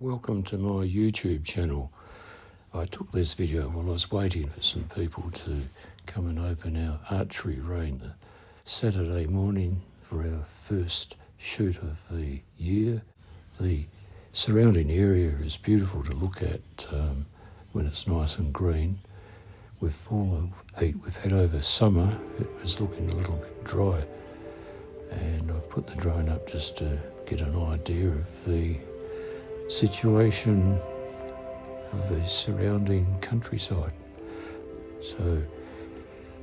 Welcome to my YouTube channel. I took this video while I was waiting for some people to come and open our archery range Saturday morning for our first shoot of the year. The surrounding area is beautiful to look at when it's nice and green. With all the heat we've had over summer, it was looking a little bit dry, and I've put the drone up just to get an idea of the situation of the surrounding countryside. So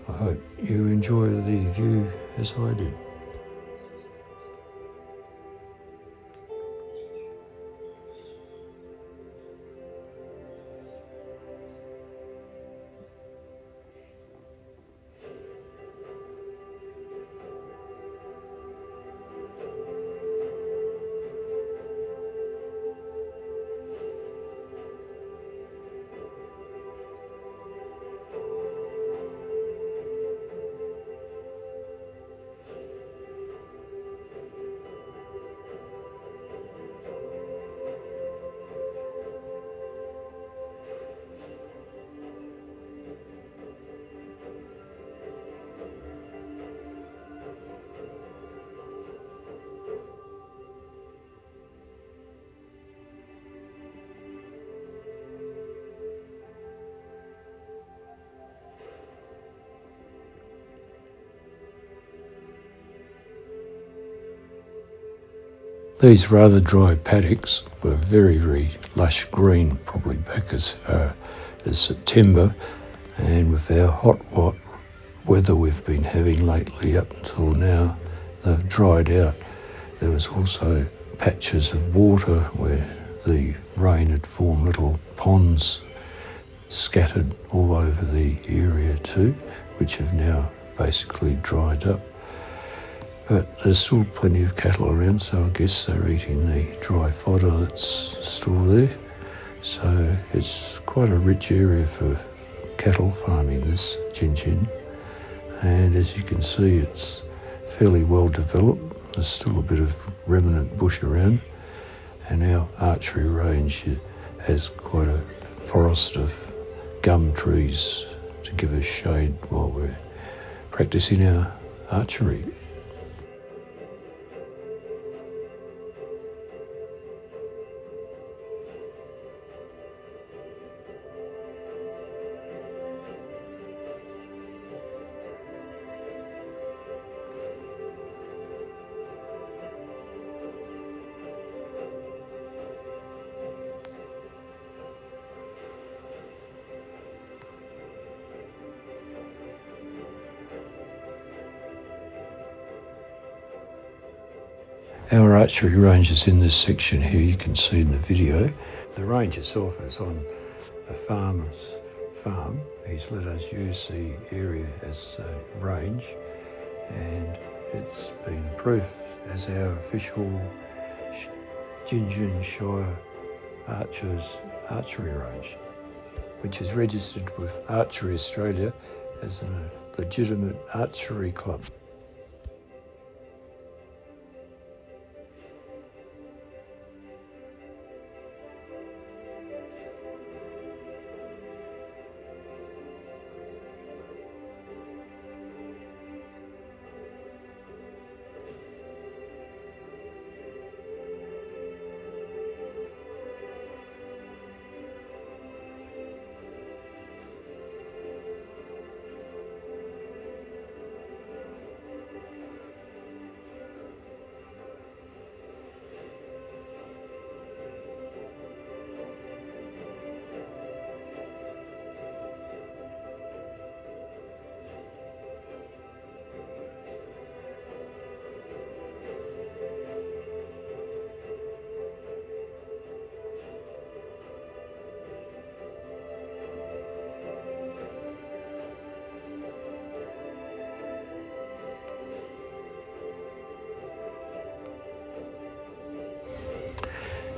I hope you enjoy the view as I did. These rather dry paddocks were very, very lush green, probably back as far as September, and with our hot weather we've been having lately up until now, they've dried out. There was also patches of water where the rain had formed little ponds scattered all over the area too, which have now basically dried up. But there's still plenty of cattle around, so I guess they're eating the dry fodder that's still there. So it's quite a rich area for cattle farming, this Gingin. And as you can see, it's fairly well developed. There's still a bit of remnant bush around. And our archery range has quite a forest of gum trees to give us shade while we're practicing our archery. Our archery range is in this section here, you can see in the video. The range itself is on a farmer's farm. He's let us use the area as a range, and it's been approved as our official Gingin Shire Archery Range, which is registered with Archery Australia as a legitimate archery club.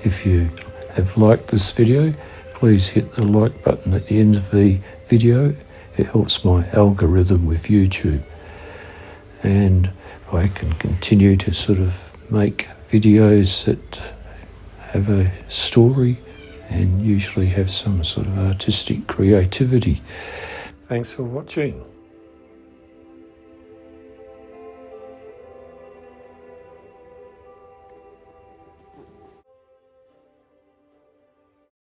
If you have liked this video, please hit the like button at the end of the video. It helps my algorithm with YouTube, and I can continue to sort of make videos that have a story and usually have some sort of artistic creativity. Thanks for watching.